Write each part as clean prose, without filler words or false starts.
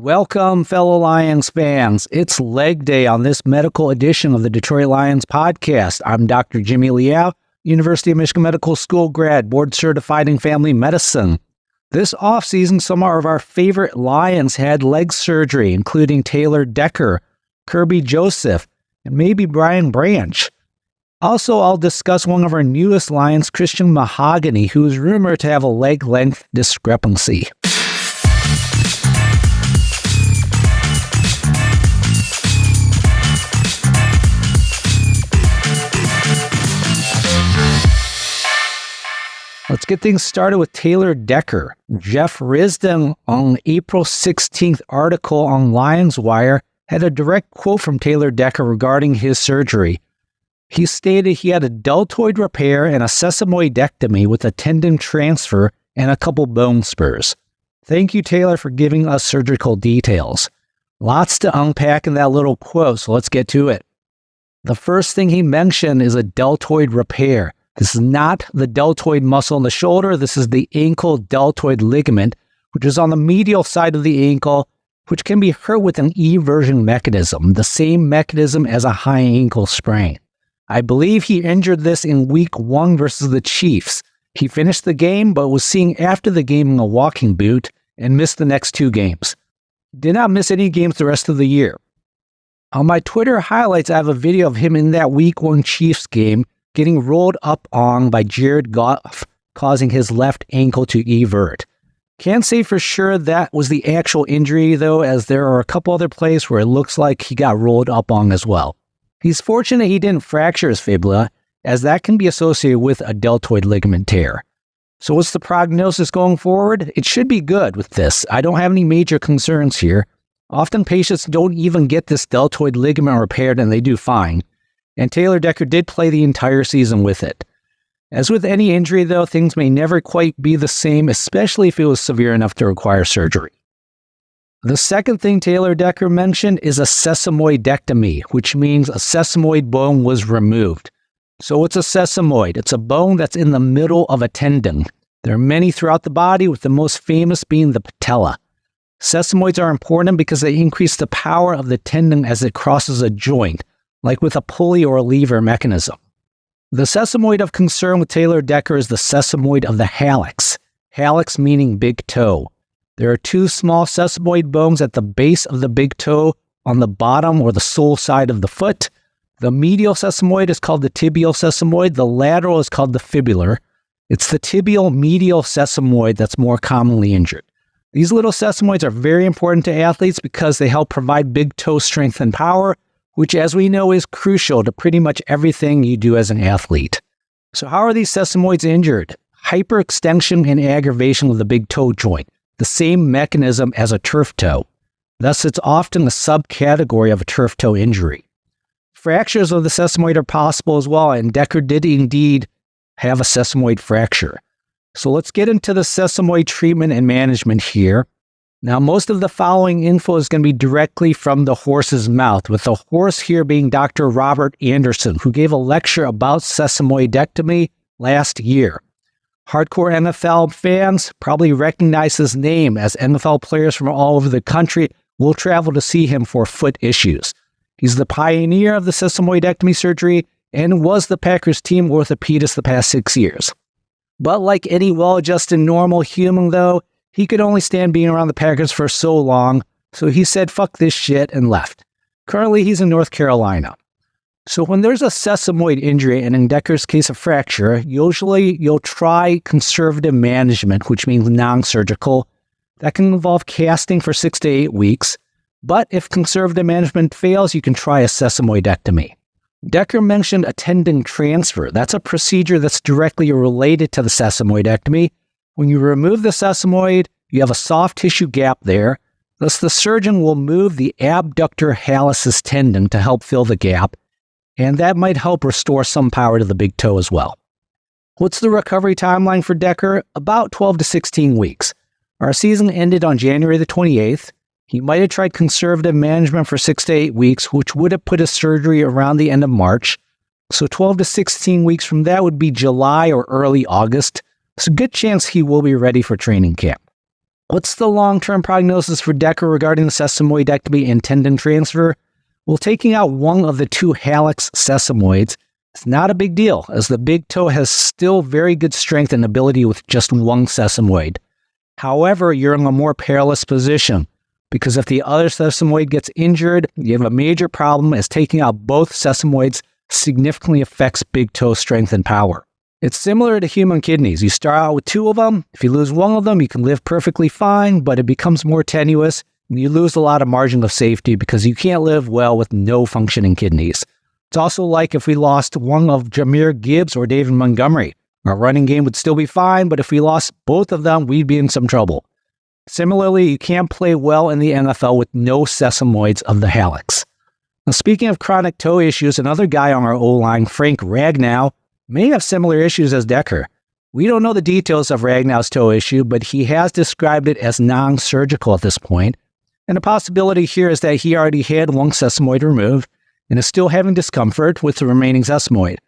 Welcome, fellow Lions fans. It's leg day on this medical edition of the Detroit Lions podcast. I'm Dr. Jimmy Liao, University of Michigan Medical School grad, board certified in family medicine. This offseason, some of our favorite Lions had leg surgery, including Taylor Decker, Kirby Joseph, and maybe Brian Branch. Also, I'll discuss one of our newest Lions, Christian Mahogany, who is rumored to have a leg length discrepancy. Let's get things started with Taylor Decker. Jeff Risdon, on April 16th article on Lions Wire, had a direct quote from Taylor Decker regarding his surgery. He stated he had a deltoid repair and a sesamoidectomy with a tendon transfer and a couple bone spurs. Thank you, Taylor, for giving us surgical details. Lots to unpack in that little quote, so let's get to it. The first thing he mentioned is a deltoid repair. This is not the deltoid muscle in the shoulder. This is the ankle deltoid ligament, which is on the medial side of the ankle, which can be hurt with an eversion mechanism, the same mechanism as a high ankle sprain. I believe he injured this in week 1 versus the Chiefs. He finished the game, but was seen after the game in a walking boot and missed the next 2 games. Did not miss any games the rest of the year. On my Twitter highlights, I have a video of him in that week 1 Chiefs game getting rolled up on by Jared Goff, causing his left ankle to evert. Can't say for sure that was the actual injury, though, as there are a couple other plays where it looks like he got rolled up on as well. He's fortunate he didn't fracture his fibula, as that can be associated with a deltoid ligament tear. So what's the prognosis going forward? It should be good with this. I don't have any major concerns here. Often patients don't even get this deltoid ligament repaired and they do fine. And Taylor Decker did play the entire season with it. As with any injury, though, things may never quite be the same, especially if it was severe enough to require surgery. The second thing Taylor Decker mentioned is a sesamoidectomy, which means a sesamoid bone was removed. So what's a sesamoid? It's a bone that's in the middle of a tendon. There are many throughout the body, with the most famous being the patella. Sesamoids are important because they increase the power of the tendon as it crosses a joint, like with a pulley or a lever mechanism. The sesamoid of concern with Taylor Decker is the sesamoid of the hallux. Hallux meaning big toe. There are 2 small sesamoid bones at the base of the big toe on the bottom or the sole side of the foot. The medial sesamoid is called the tibial sesamoid. The lateral is called the fibular. It's the tibial medial sesamoid that's more commonly injured. These little sesamoids are very important to athletes because they help provide big toe strength and power, which, as we know, is crucial to pretty much everything you do as an athlete. So how are these sesamoids injured? Hyperextension and aggravation of the big toe joint, the same mechanism as a turf toe. Thus, it's often a subcategory of a turf toe injury. Fractures of the sesamoid are possible as well, and Decker did indeed have a sesamoid fracture. So let's get into the sesamoid treatment and management here. Now, most of the following info is going to be directly from the horse's mouth, with the horse here being Dr. Robert Anderson, who gave a lecture about sesamoidectomy last year. Hardcore NFL fans probably recognize his name, as NFL players from all over the country will travel to see him for foot issues. He's the pioneer of the sesamoidectomy surgery and was the Packers team orthopedist the past 6 years. But like any well-adjusted normal human, though, he could only stand being around the Packers for so long, so he said, fuck this shit, and left. Currently, he's in North Carolina. So when there's a sesamoid injury, and in Decker's case a fracture, usually you'll try conservative management, which means non-surgical. That can involve casting for 6 to 8 weeks. But if conservative management fails, you can try a sesamoidectomy. Decker mentioned a tendon transfer. That's a procedure that's directly related to the sesamoidectomy. When you remove the sesamoid, you have a soft tissue gap there. Thus, the surgeon will move the abductor hallucis tendon to help fill the gap, and that might help restore some power to the big toe as well. What's the recovery timeline for Decker? About 12 to 16 weeks. Our season ended on January the 28th. He might have tried conservative management for 6 to 8 weeks, which would have put his surgery around the end of March. So 12 to 16 weeks from that would be July or early August. There's a good chance he will be ready for training camp. What's the long-term prognosis for Decker regarding the sesamoidectomy and tendon transfer? Well, taking out one of the two hallux sesamoids is not a big deal, as the big toe has still very good strength and ability with just one sesamoid. However, you're in a more perilous position, because if the other sesamoid gets injured, you have a major problem, as taking out both sesamoids significantly affects big toe strength and power. It's similar to human kidneys. You start out with two of them. If you lose one of them, you can live perfectly fine, but it becomes more tenuous, and you lose a lot of margin of safety because you can't live well with no functioning kidneys. It's also like if we lost one of Jahmyr Gibbs or David Montgomery. Our running game would still be fine, but if we lost both of them, we'd be in some trouble. Similarly, you can't play well in the NFL with no sesamoids of the hallux. Now, speaking of chronic toe issues, another guy on our O-line, Frank Ragnow, may have similar issues as Decker. We don't know the details of Ragnow's toe issue, but he has described it as non-surgical at this point. And the possibility here is that he already had one sesamoid removed and is still having discomfort with the remaining sesamoid.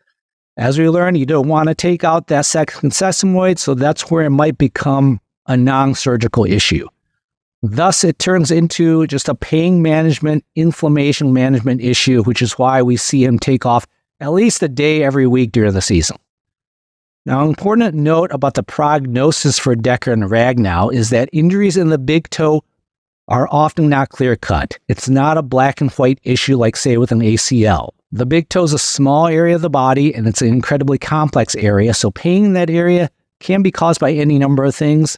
As we learned, you don't want to take out that second sesamoid, so that's where it might become a non-surgical issue. Thus, it turns into just a pain management, inflammation management issue, which is why we see him take off at least a day every week during the season. Now, an important note about the prognosis for Decker and Ragnow is that injuries in the big toe are often not clear-cut. It's not a black and white issue like, say, with an ACL. The big toe is a small area of the body, and it's an incredibly complex area, so pain in that area can be caused by any number of things.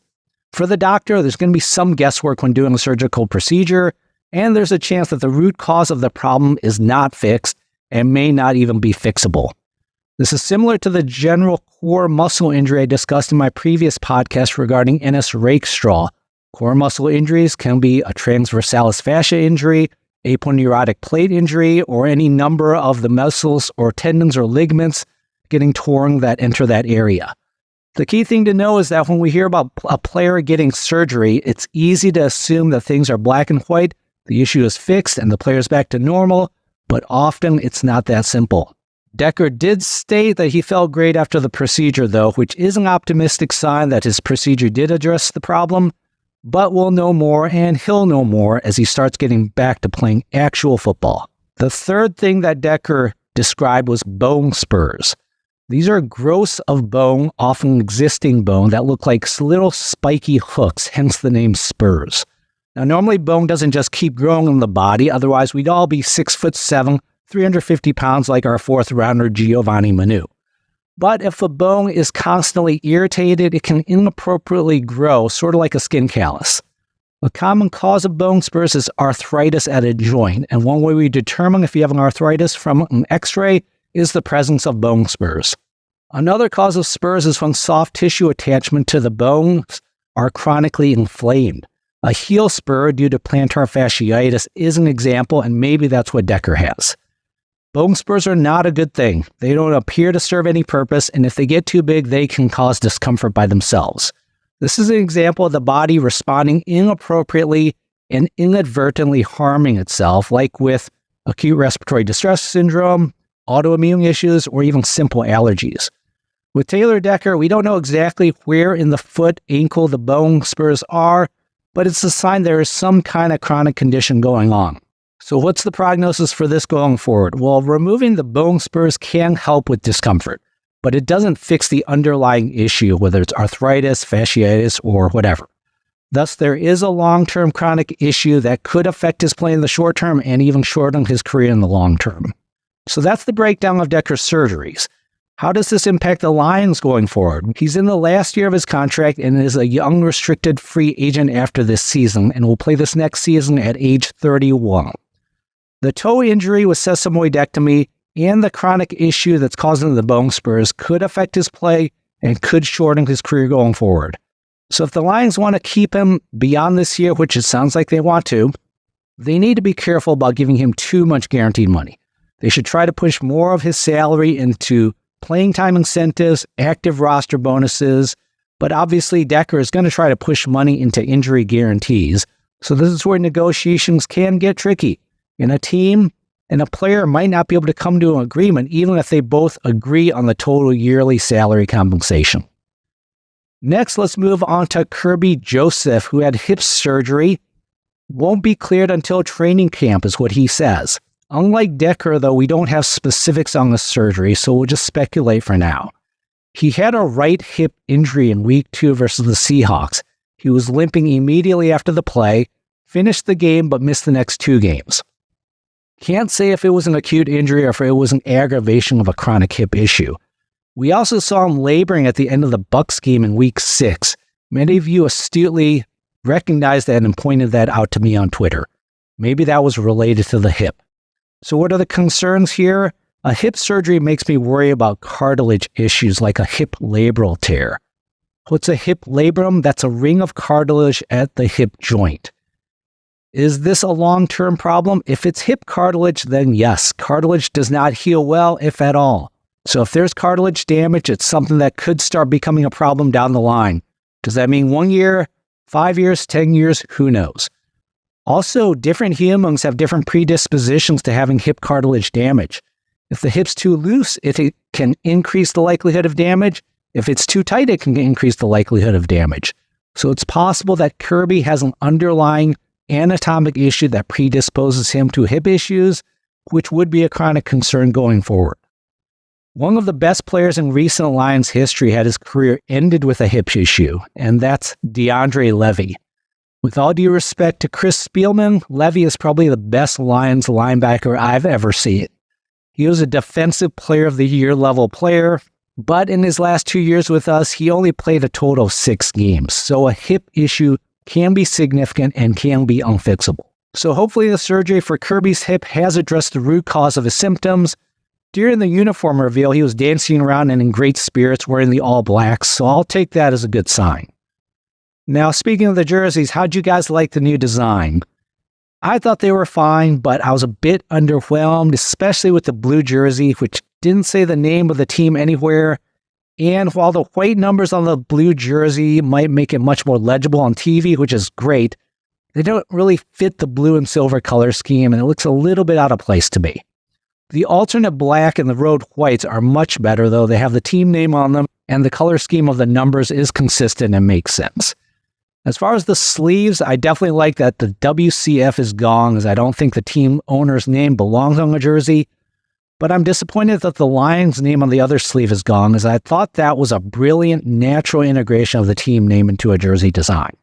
For the doctor, there's going to be some guesswork when doing a surgical procedure, and there's a chance that the root cause of the problem is not fixed and may not even be fixable. This is similar to the general core muscle injury I discussed in my previous podcast regarding Ennis Rakestraw. Core muscle injuries can be a transversalis fascia injury, aponeurotic plate injury, or any number of the muscles or tendons or ligaments getting torn that enter that area. The key thing to know is that when we hear about a player getting surgery, it's easy to assume that things are black and white, the issue is fixed, and the player's back to normal, but often it's not that simple. Decker did state that he felt great after the procedure, though, which is an optimistic sign that his procedure did address the problem, but we'll know more, and he'll know more as he starts getting back to playing actual football. The third thing that Decker described was bone spurs. These are growths of bone, often existing bone, that look like little spiky hooks, hence the name spurs. Now, normally bone doesn't just keep growing in the body, otherwise we'd all be 6'7", 350 pounds like our fourth rounder Giovanni Manu. But if a bone is constantly irritated, it can inappropriately grow, sort of like a skin callus. A common cause of bone spurs is arthritis at a joint, and one way we determine if you have an arthritis from an x-ray is the presence of bone spurs. Another cause of spurs is when soft tissue attachment to the bones are chronically inflamed. A heel spur due to plantar fasciitis is an example, and maybe that's what Decker has. Bone spurs are not a good thing. They don't appear to serve any purpose, and if they get too big, they can cause discomfort by themselves. This is an example of the body responding inappropriately and inadvertently harming itself, like with acute respiratory distress syndrome, autoimmune issues, or even simple allergies. With Taylor Decker, we don't know exactly where in the foot, ankle the bone spurs are, but it's a sign there is some kind of chronic condition going on. So what's the prognosis for this going forward? Well, removing the bone spurs can help with discomfort, but it doesn't fix the underlying issue, whether it's arthritis, fasciitis, or whatever. Thus, there is a long-term chronic issue that could affect his play in the short term and even shorten his career in the long term. So that's the breakdown of Decker's surgeries. How does this impact the Lions going forward? He's in the last year of his contract and is a young restricted free agent after this season and will play this next season at age 31. The toe injury with sesamoidectomy and the chronic issue that's causing the bone spurs could affect his play and could shorten his career going forward. So if the Lions want to keep him beyond this year, which it sounds like they want to, they need to be careful about giving him too much guaranteed money. They should try to push more of his salary into playing time incentives, active roster bonuses, but obviously Decker is going to try to push money into injury guarantees. So this is where negotiations can get tricky. And a team and a player might not be able to come to an agreement even if they both agree on the total yearly salary compensation. Next, let's move on to Kirby Joseph, who had hip surgery. Won't be cleared until training camp is what he says. Unlike Decker, though, we don't have specifics on the surgery, so we'll just speculate for now. He had a right hip injury in Week 2 versus the Seahawks. He was limping immediately after the play, finished the game, but missed the next 2 games. Can't say if it was an acute injury or if it was an aggravation of a chronic hip issue. We also saw him laboring at the end of the Bucs game in Week 6. Many of you astutely recognized that and pointed that out to me on Twitter. Maybe that was related to the hip. So what are the concerns here? A hip surgery makes me worry about cartilage issues like a hip labral tear. What's a hip labrum? That's a ring of cartilage at the hip joint. Is this a long-term problem? If it's hip cartilage, then yes, cartilage does not heal well, if at all. So if there's cartilage damage, it's something that could start becoming a problem down the line. Does that mean 1 year, 5 years, 10 years? Who knows? Also, different humans have different predispositions to having hip cartilage damage. If the hip's too loose, it can increase the likelihood of damage. If it's too tight, it can increase the likelihood of damage. So it's possible that Kirby has an underlying anatomic issue that predisposes him to hip issues, which would be a chronic concern going forward. One of the best players in recent Lions history had his career ended with a hip issue, and that's DeAndre Levy. With all due respect to Chris Spielman, Levy is probably the best Lions linebacker I've ever seen. He was a Defensive Player of the Year level player, but in his last 2 years with us, he only played a total of 6 games. So a hip issue can be significant and can be unfixable. So hopefully the surgery for Kirby's hip has addressed the root cause of his symptoms. During the uniform reveal, he was dancing around and in great spirits wearing the all blacks, so I'll take that as a good sign. Now, speaking of the jerseys, how'd you guys like the new design? I thought they were fine, but I was a bit underwhelmed, especially with the blue jersey, which didn't say the name of the team anywhere. And while the white numbers on the blue jersey might make it much more legible on TV, which is great, they don't really fit the blue and silver color scheme, and it looks a little bit out of place to me. The alternate black and the road whites are much better, though. They have the team name on them, and the color scheme of the numbers is consistent and makes sense. As far as the sleeves, I definitely like that the WCF is gone, as I don't think the team owner's name belongs on the jersey. But I'm disappointed that the Lions name on the other sleeve is gone, as I thought that was a brilliant natural integration of the team name into a jersey design.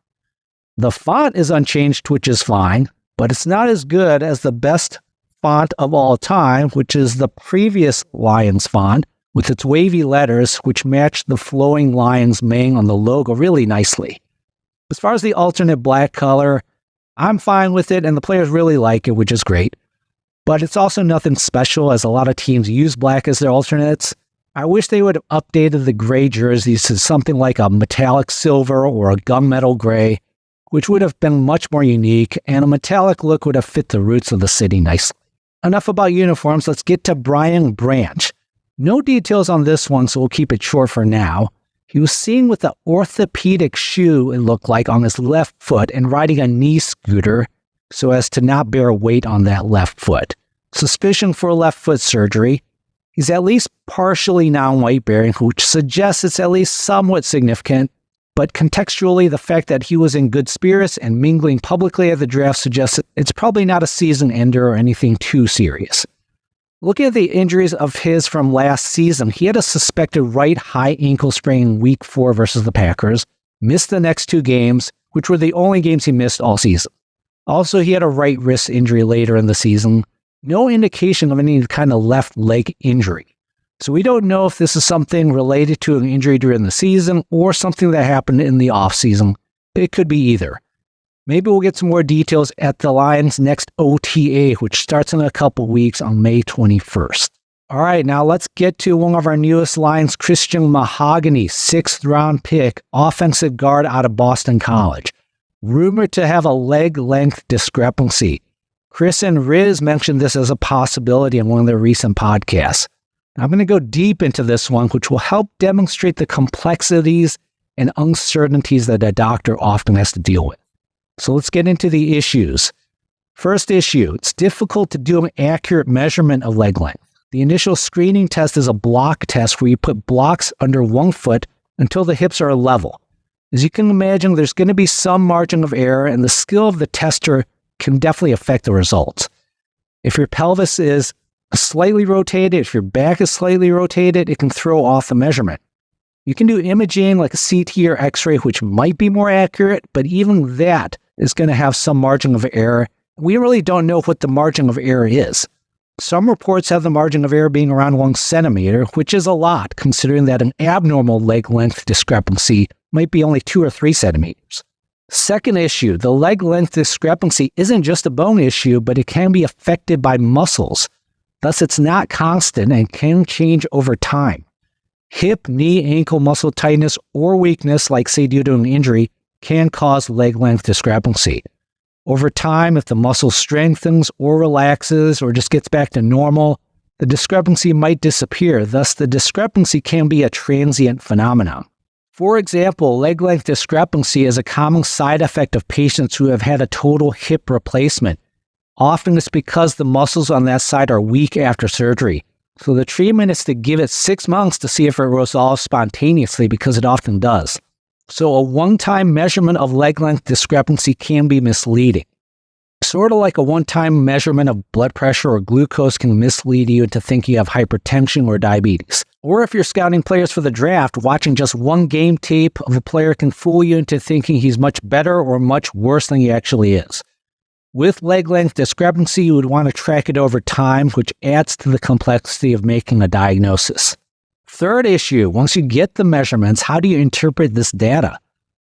The font is unchanged, which is fine, but it's not as good as the best font of all time, which is the previous Lions font, with its wavy letters, which match the flowing Lions mane on the logo really nicely. As far as the alternate black color, I'm fine with it, and the players really like it, which is great. But it's also nothing special, as a lot of teams use black as their alternates. I wish they would have updated the gray jerseys to something like a metallic silver or a gunmetal gray, which would have been much more unique, and a metallic look would have fit the roots of the city nicely. Enough about uniforms, let's get to Brian Branch. No details on this one, so we'll keep it short for now. He was seen with an orthopedic shoe, it looked like, on his left foot and riding a knee scooter so as to not bear weight on that left foot. Suspicion for left foot surgery. He's at least partially non-weight bearing, which suggests it's at least somewhat significant, but contextually, the fact that he was in good spirits and mingling publicly at the draft suggests it's probably not a season ender or anything too serious. Looking at the injuries of his from last season, he had a suspected right high ankle sprain in Week 4 versus the Packers, missed the next 2 games, which were the only games he missed all season. Also, he had a right wrist injury later in the season. No indication of any kind of left leg injury. So we don't know if this is something related to an injury during the season or something that happened in the offseason. It could be either. Maybe we'll get some more details at the Lions' next OTA, which starts in a couple weeks on May 21st. All right, now let's get to one of our newest Lions, Christian Mahogany, 6th-round pick, offensive guard out of Boston College. Rumored to have a leg length discrepancy. Chris and Riz mentioned this as a possibility in one of their recent podcasts. I'm going to go deep into this one, which will help demonstrate the complexities and uncertainties that a doctor often has to deal with. So let's get into the issues. First issue, it's difficult to do an accurate measurement of leg length. The initial screening test is a block test where you put blocks under one foot until the hips are level. As you can imagine, there's going to be some margin of error, and the skill of the tester can definitely affect the results. If your pelvis is slightly rotated, if your back is slightly rotated, it can throw off the measurement. You can do imaging like a CT or X-ray, which might be more accurate, but even that is going to have some margin of error. We really don't know what the margin of error is. Some reports have the margin of error being around 1 centimeter, which is a lot, considering that an abnormal leg length discrepancy might be only 2 or 3 centimeters. Second issue, the leg length discrepancy isn't just a bone issue, but it can be affected by muscles. Thus, it's not constant and can change over time. Hip, knee, ankle muscle tightness or weakness, like say due to an injury, can cause leg length discrepancy. Over time, if the muscle strengthens or relaxes or just gets back to normal, the discrepancy might disappear. Thus, the discrepancy can be a transient phenomenon. For example, leg length discrepancy is a common side effect of patients who have had a total hip replacement. Often it's because the muscles on that side are weak after surgery. So the treatment is to give it 6 months to see if it resolves spontaneously, because it often does. So a one-time measurement of leg length discrepancy can be misleading. Sort of like a one-time measurement of blood pressure or glucose can mislead you into thinking you have hypertension or diabetes. Or if you're scouting players for the draft, watching just one game tape of a player can fool you into thinking he's much better or much worse than he actually is. With leg length discrepancy, you would want to track it over time, which adds to the complexity of making a diagnosis. Third issue, once you get the measurements, how do you interpret this data?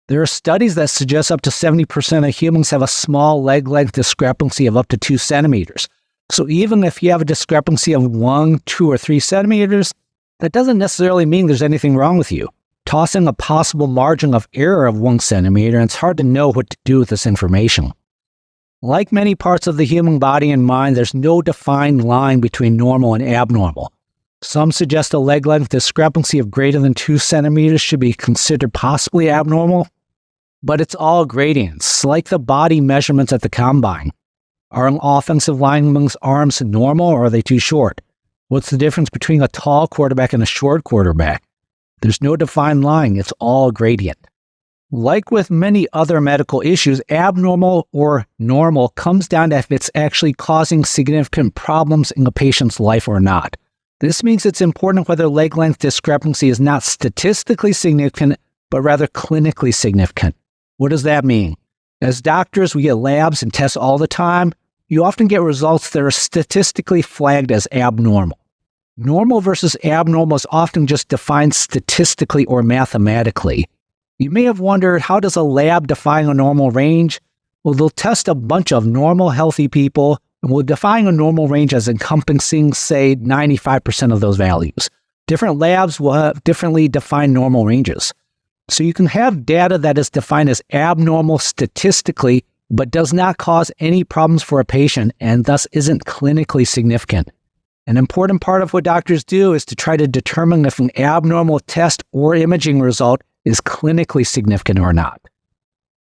There are studies that suggest up to 70% of humans have a small leg length discrepancy of up to 2 centimeters. So even if you have a discrepancy of 1, 2, or 3 centimeters, that doesn't necessarily mean there's anything wrong with you. Toss in a possible margin of error of 1 centimeter, and it's hard to know what to do with this information. Like many parts of the human body and mind, there's no defined line between normal and abnormal. Some suggest a leg length discrepancy of greater than 2 centimeters should be considered possibly abnormal, but it's all gradients, like the body measurements at the combine. Are an offensive lineman's arms normal, or are they too short? What's the difference between a tall quarterback and a short quarterback? There's no defined line, it's all gradient. Like with many other medical issues, abnormal or normal comes down to if it's actually causing significant problems in a patient's life or not. This means it's important whether leg length discrepancy is not statistically significant, but rather clinically significant. What does that mean? As doctors, we get labs and tests all the time. You often get results that are statistically flagged as abnormal. Normal versus abnormal is often just defined statistically or mathematically. You may have wondered, how does a lab define a normal range? Well, they'll test a bunch of normal, healthy people, and will define a normal range as encompassing, say, 95% of those values. Different labs will have differently defined normal ranges. So you can have data that is defined as abnormal statistically, but does not cause any problems for a patient, and thus isn't clinically significant. An important part of what doctors do is to try to determine if an abnormal test or imaging result is clinically significant or not.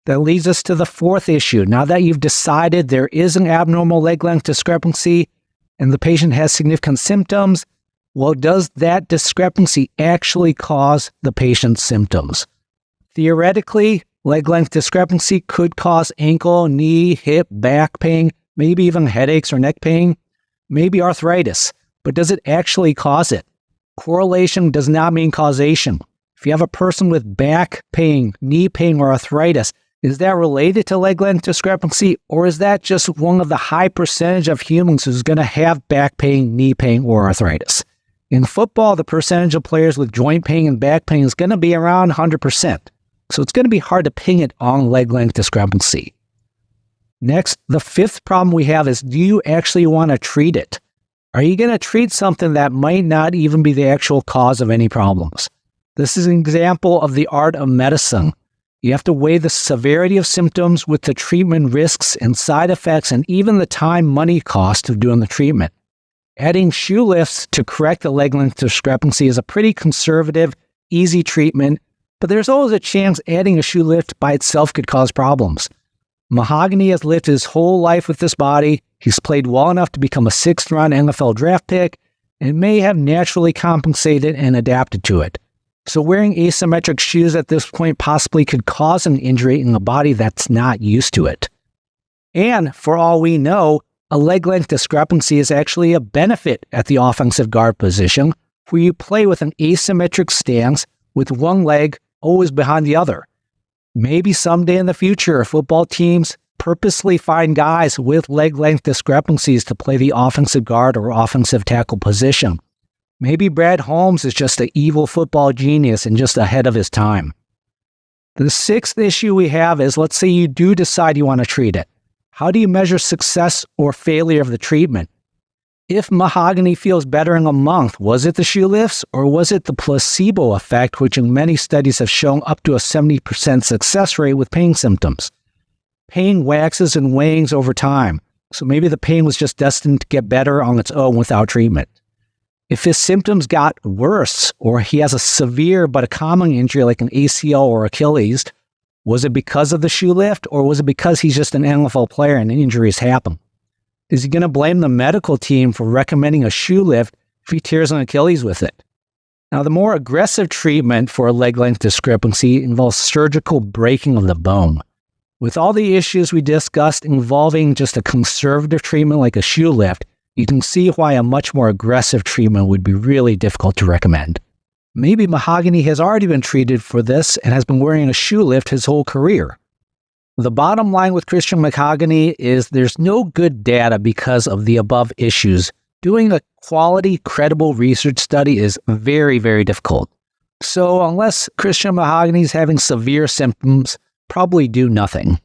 That leads us to the fourth issue. Now that you've decided there is an abnormal leg length discrepancy and the patient has significant symptoms, well, does that discrepancy actually cause the patient's symptoms? Theoretically, leg length discrepancy could cause ankle, knee, hip, back pain, maybe even headaches or neck pain, maybe arthritis. But does it actually cause it? Correlation does not mean causation. If you have a person with back pain, knee pain, or arthritis, is that related to leg length discrepancy, or is that just one of the high percentage of humans who's going to have back pain, knee pain, or arthritis? In football, the percentage of players with joint pain and back pain is going to be around 100%. So it's going to be hard to pin it on leg length discrepancy. Next, the fifth problem we have is, do you actually want to treat it? Are you going to treat something that might not even be the actual cause of any problems? This is an example of the art of medicine. You have to weigh the severity of symptoms with the treatment risks and side effects and even the time, money cost of doing the treatment. Adding shoe lifts to correct the leg length discrepancy is a pretty conservative, easy treatment, but there's always a chance adding a shoe lift by itself could cause problems. Mahogany has lived his whole life with this body. He's played well enough to become a 6th-round NFL draft pick and may have naturally compensated and adapted to it. So wearing asymmetric shoes at this point possibly could cause an injury in a body that's not used to it. And for all we know, a leg length discrepancy is actually a benefit at the offensive guard position, where you play with an asymmetric stance with one leg always behind the other. Maybe someday in the future, football teams purposely find guys with leg length discrepancies to play the offensive guard or offensive tackle position. Maybe Brad Holmes is just an evil football genius and just ahead of his time. The sixth issue we have is, let's say you do decide you want to treat it. How do you measure success or failure of the treatment? If Mahogany feels better in a month, was it the shoe lifts or was it the placebo effect, which in many studies have shown up to a 70% success rate with pain symptoms? Pain waxes and wanes over time, so maybe the pain was just destined to get better on its own without treatment. If his symptoms got worse, or he has a severe but a common injury like an ACL or Achilles, was it because of the shoe lift, or was it because he's just an NFL player and injuries happen? Is he going to blame the medical team for recommending a shoe lift if he tears an Achilles with it? Now, the more aggressive treatment for a leg length discrepancy involves surgical breaking of the bone. With all the issues we discussed involving just a conservative treatment like a shoe lift, you can see why a much more aggressive treatment would be really difficult to recommend. Maybe Mahogany has already been treated for this and has been wearing a shoe lift his whole career. The bottom line with Christian Mahogany is there's no good data because of the above issues. Doing a quality, credible research study is very, very difficult. So unless Christian Mahogany is having severe symptoms, probably do nothing.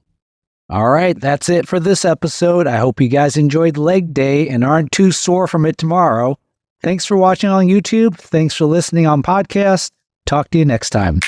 All right, that's it for this episode. I hope you guys enjoyed leg day and aren't too sore from it tomorrow. Thanks for watching on YouTube. Thanks for listening on podcast. Talk to you next time.